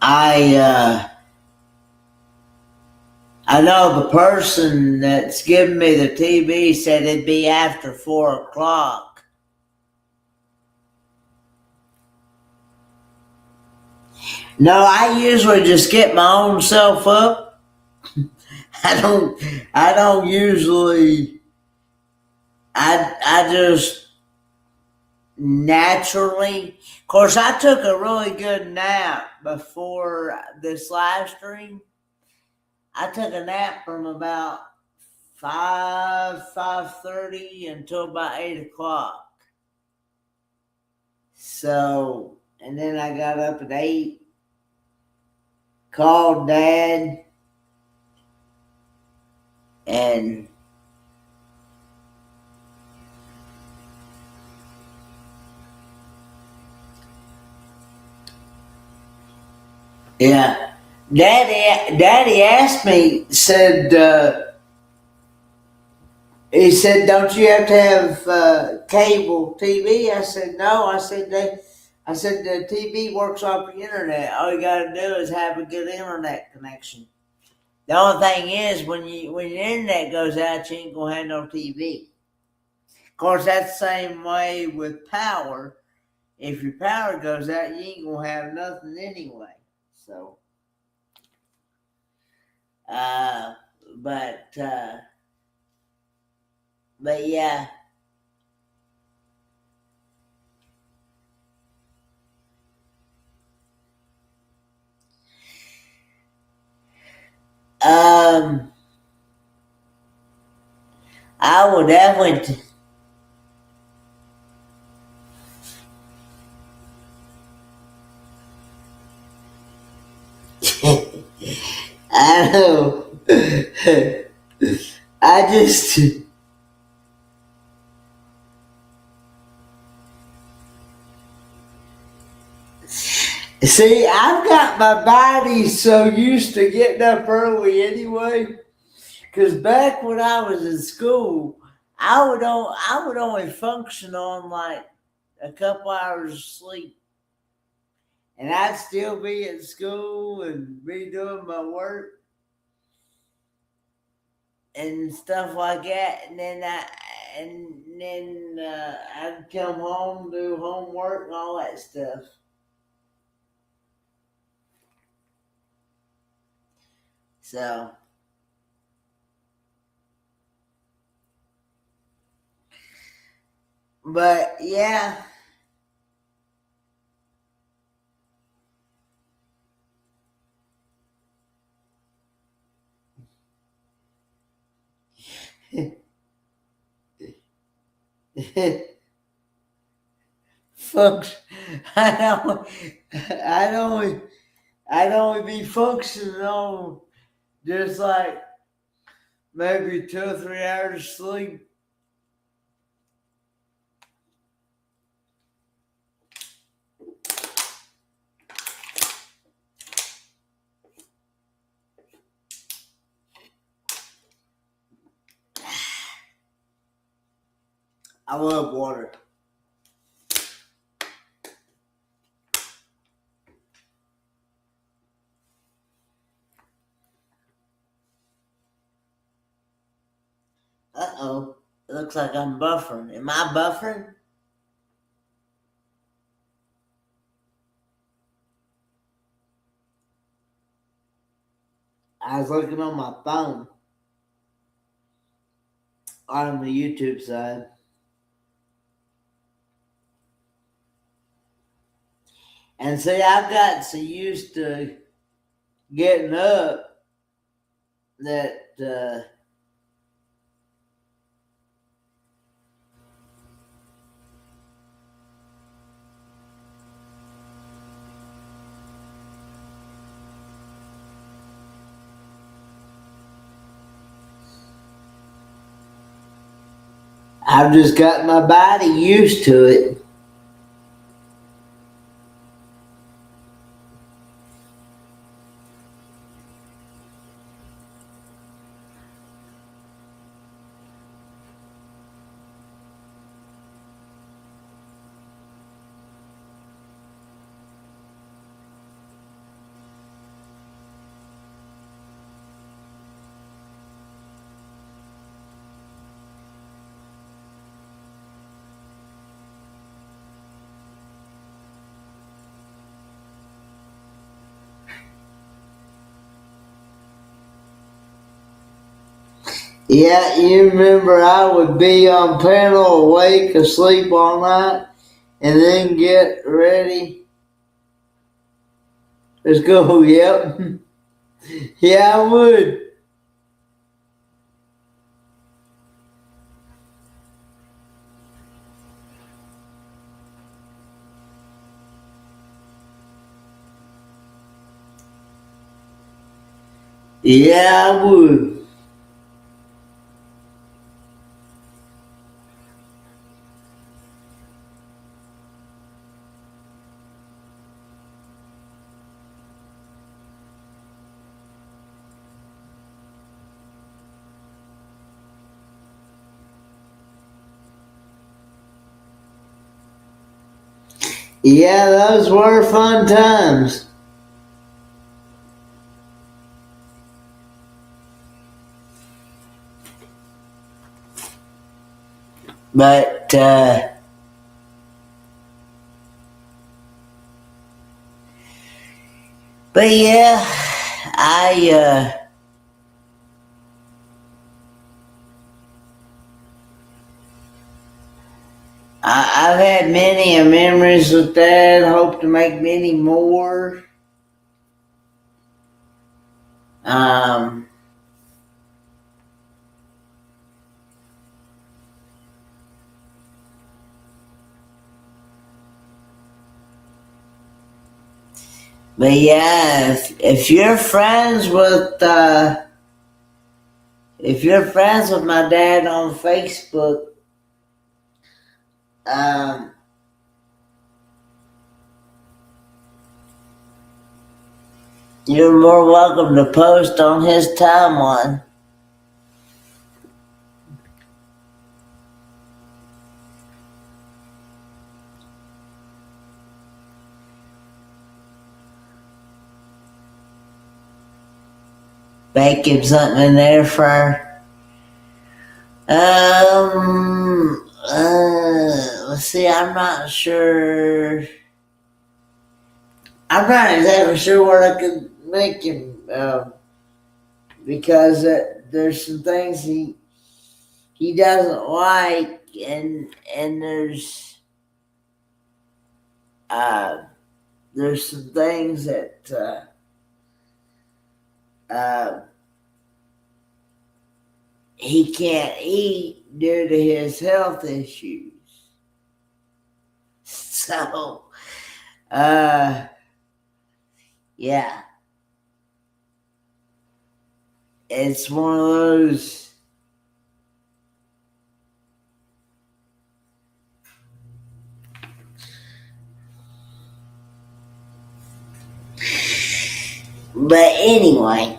I know the person that's giving me the TV said it'd be after 4 o'clock. No, I usually just get my own self up. I don't usually. I just naturally. Of course, I took a really good nap before this live stream. I took a nap from about 5:30 until about 8 o'clock. So, and then I got up at 8, called Dad, and yeah, Daddy asked me, he said, "Don't you have to have cable TV?" I said, "No." I said, "The TV works off the internet. All you got to do is have a good internet connection. The only thing is, when your internet goes out, you ain't gonna have no TV." Of course, that's the same way with power. If your power goes out, you ain't gonna have nothing anyway. So, but yeah. I would definitely. I know. I just. See, I've got my body so used to getting up early anyway. Because back when I was in school, I would only function on like a couple hours of sleep. And I'd still be at school and be doing my work and stuff like that. And then I'd come home, do homework and all that stuff. So, but yeah. Folks, I'd only be functioning on just like maybe 2 or 3 hours of sleep. I love water. Uh-oh. It looks like I'm buffering. Am I buffering? I was looking on my phone on the YouTube side. And see, I've got so used to getting up that I've just got my body used to it. Yeah, you remember I would be on panel awake, asleep all night, and then get ready. Let's go, yep. Yeah, I would. Yeah, I would. Yeah, those were fun times. But yeah, I've had many memories with that. Hope to make many more. Um, but yeah, if you're friends with my dad on Facebook, um, you're more welcome to post on his timeline. Bake him something in there for. Let's see. I'm not sure. I'm not exactly sure what I could make him, because there's some things he doesn't like, and there's some things that he can't eat due to his health issues. So, yeah, it's one of those. But anyway,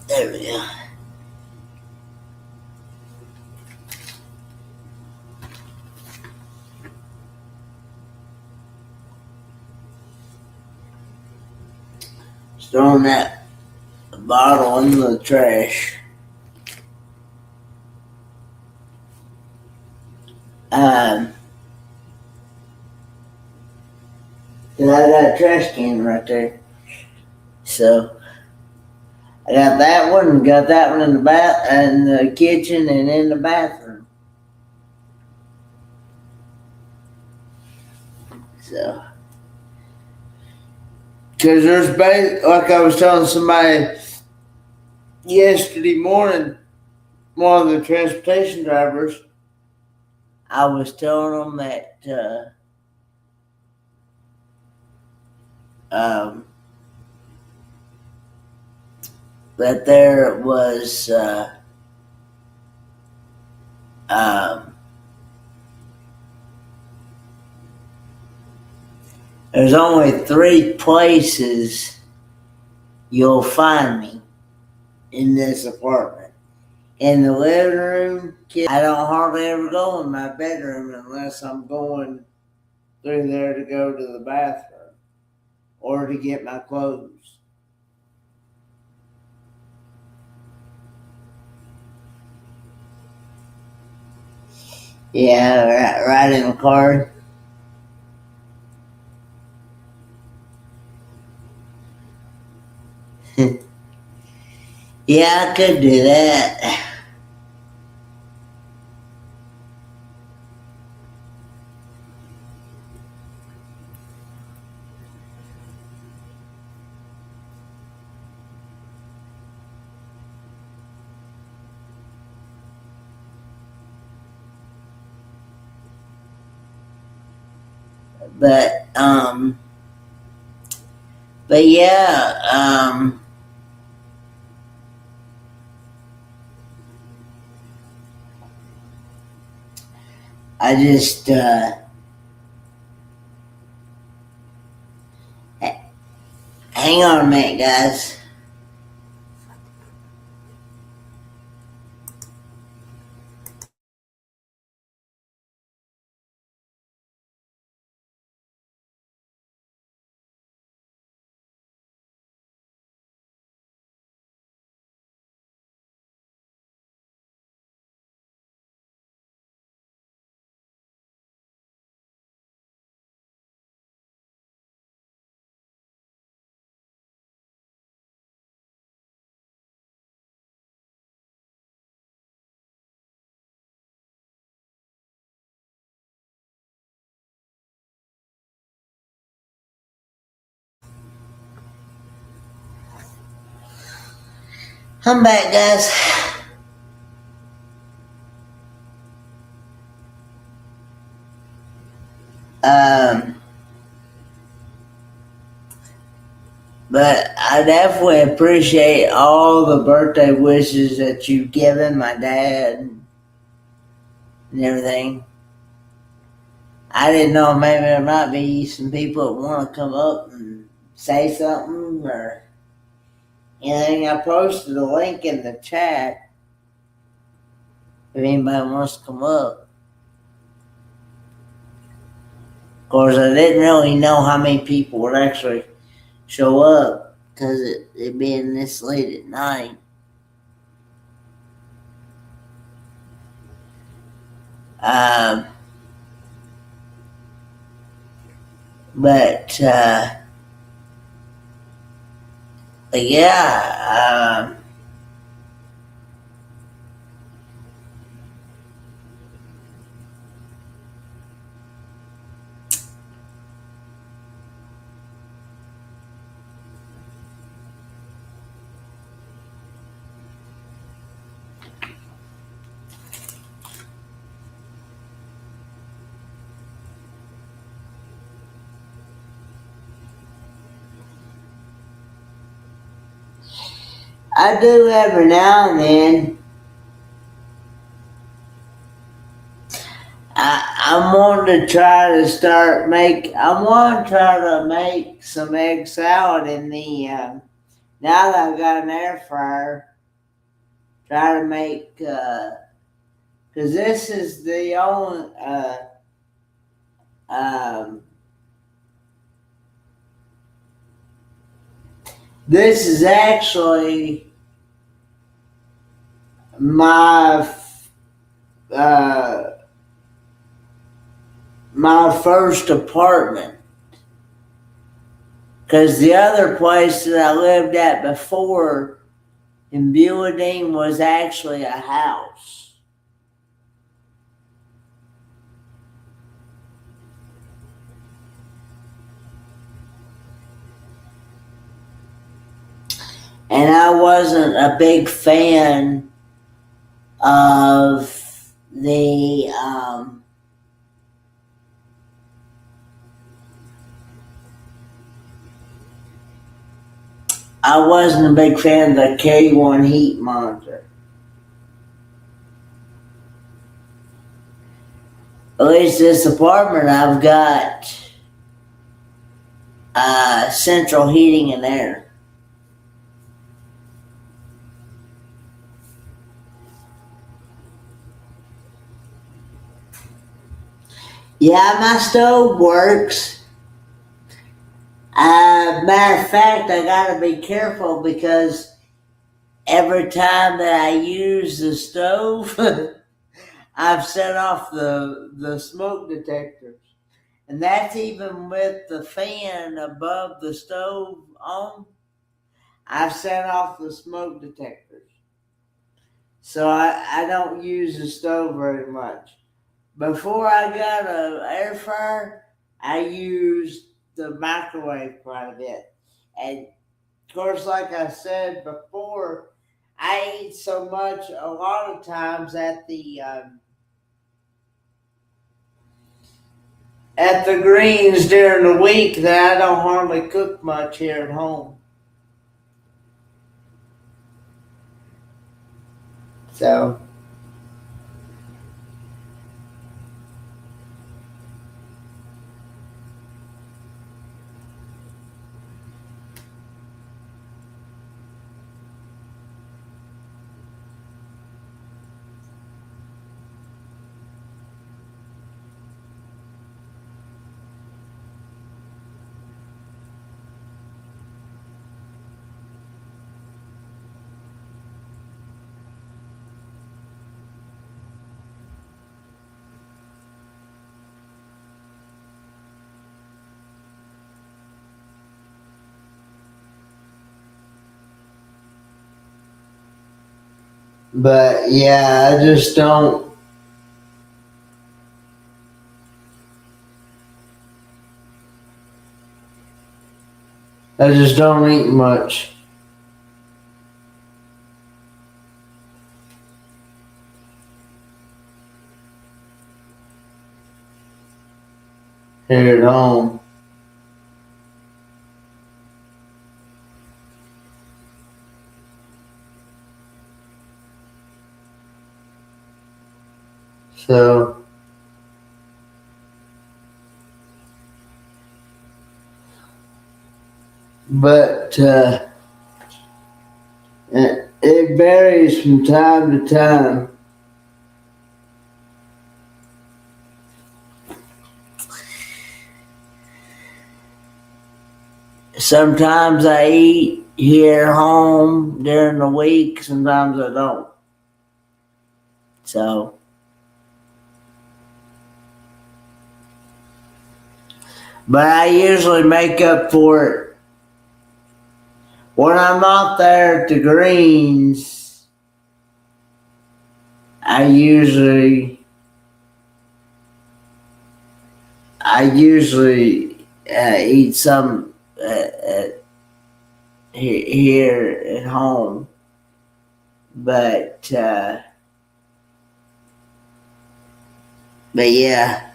There we go. Just throwing that bottle in the trash. And I got a trash can right there. So I got that one, got that one in the kitchen and in the bathroom. So, cause there's like I was telling somebody yesterday morning, one of the transportation drivers, I was telling them that there was there's only 3 places you'll find me in this apartment. In the living room, I don't hardly ever go in my bedroom unless I'm going through there to go to the bathroom or to get my clothes. Yeah, right in the car. Yeah, I could do that. But yeah, I just hang on a minute, guys. I'm back, guys. But I definitely appreciate all the birthday wishes that you've given my dad and everything. I didn't know maybe there might be some people that want to come up and say something or anything. I posted a link in the chat if anybody wants to come up. Of course, I didn't really know how many people would actually show up because it being this late at night. Um, but yeah, I do every now and then. I want to try to I want to try to make some egg salad in the. Now that I've got an air fryer, try to make, because this is the only, um, this is actually my, uh, my first apartment. Because the other place that I lived at before in Building was actually a house. And I wasn't a big fan of the, I wasn't a big fan of the K1 heat monitor. At least this apartment, I've got central heating and air. Yeah, my stove works. Matter of fact, I gotta be careful because every time that I use the stove, I've set off the smoke detectors. And that's even with the fan above the stove on. I've set off the smoke detectors. So I don't use the stove very much. Before I got an air fryer, I used the microwave quite a bit. And of course, like I said before, I eat so much a lot of times at the greens during the week that I don't hardly cook much here at home. So, but yeah, I just don't eat much here at home. So, but it varies from time to time. Sometimes I eat here at home during the week, sometimes I don't. So, but I usually make up for it when I'm not there at the greens. I usually eat some here at home, but yeah.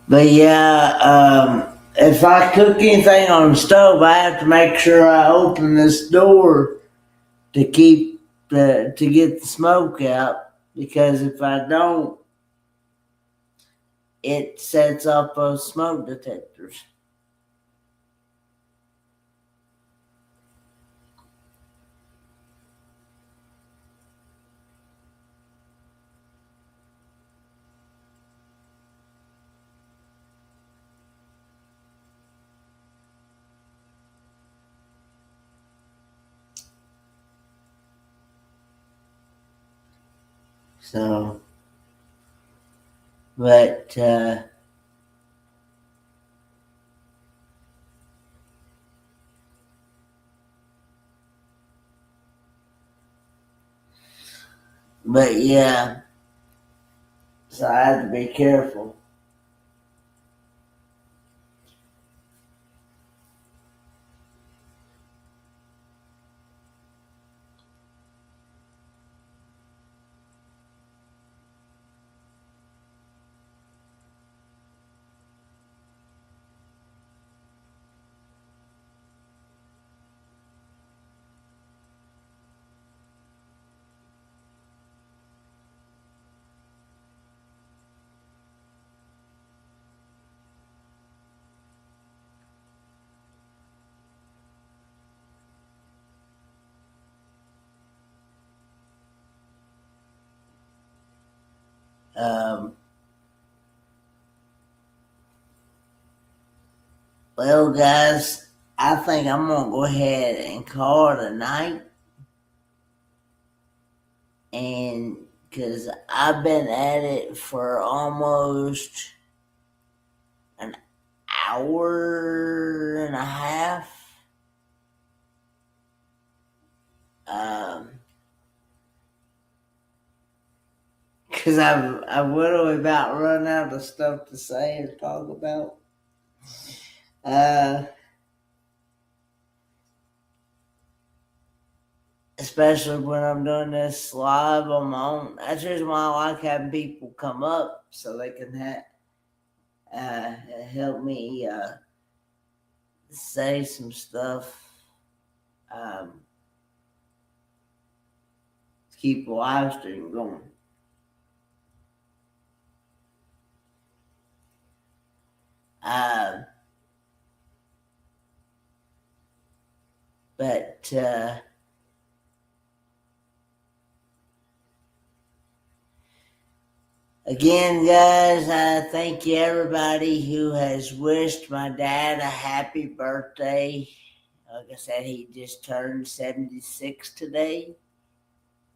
But yeah, if I cook anything on the stove, I have to make sure I open this door to keep to get the smoke out, because if I don't, it sets off those smoke detectors. So, but yeah, so I have to be careful. Um, well, guys, I think I'm gonna go ahead and call it a night, and because I've been at it for almost an hour and a half. Because I've literally about run out of stuff to say and talk about. Uh, Especially when I'm doing this live on my own. That's the reason why I like having people come up so they can help me say some stuff. Um, to keep the live stream going. Uh, but again, guys, I thank you everybody who has wished my dad a happy birthday. Like I said, he just turned 76 today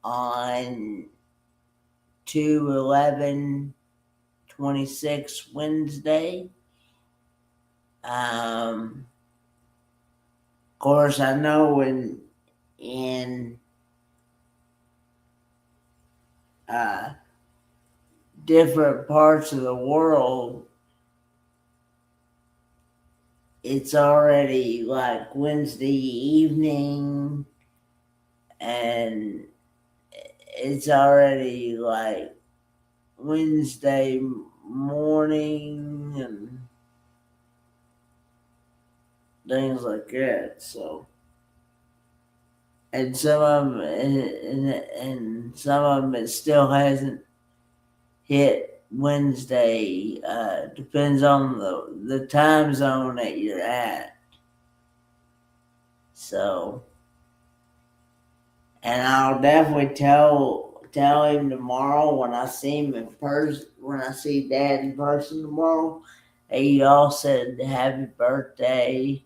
on 2/11/26 Wednesday. Of course, I know in uh, different parts of the world, it's already like Wednesday evening, and it's already like Wednesday morning and things like that. So, and some of them, and some of them, it still hasn't hit Wednesday. Depends on the time zone that you're at. So, and I'll definitely tell him tomorrow when I see him in person. When I see Dad in person tomorrow, he all said happy birthday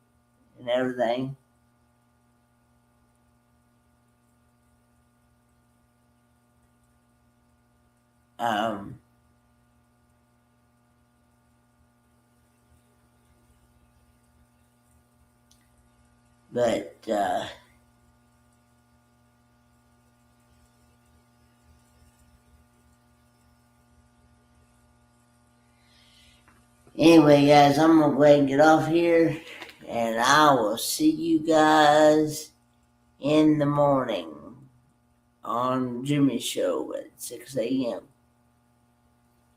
and everything. Um, but anyway, guys, I'm gonna go ahead and get off here, And I will see you guys in the morning on Jimmy's show at 6 a.m.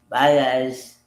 Bye, guys.